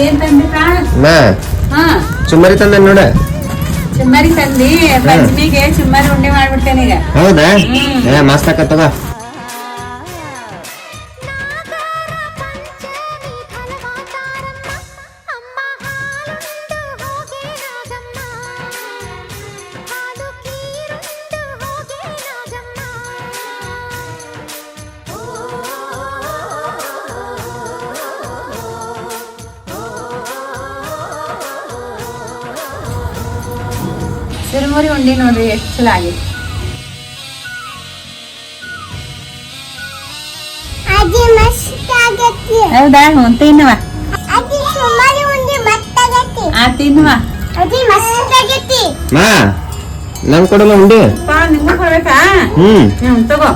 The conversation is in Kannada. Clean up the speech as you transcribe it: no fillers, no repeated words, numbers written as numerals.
ಏನ್ ತಂದಿಪ್ಪ? ಚುಮ್ಮರಿ ತಂದ ನೋಡ. ಚುಮ್ಮರಿ ತಂದಿ ಪಂಚಮಿಗೆ ಚುಮ್ಮರಿ ಉಂಡೆ ಮಾಡ್ಬಿಡ್ತೇನೆ ಈಗ. ಹೌದಾ? ಮಸ್ತ್ ಆಕತ್ತವ. ಚುರುಮುರಿ ಉಂಡಿ ನೋಡ್ರಿ ಎಷ್ಟು ಚಲೋ ಆಗಿದೆ. ಹೌದಾ? ಹ್ಞೂ ತಿನ್ನುವ. ತಿನ್ನುವ. ನಂಗ್ ಕೊಡಲ್ಲ ಉಂಡಿ. ನಿಮ್ಗೂ ಕೊಡ್ಬೇಕಾ? ತಗೋ.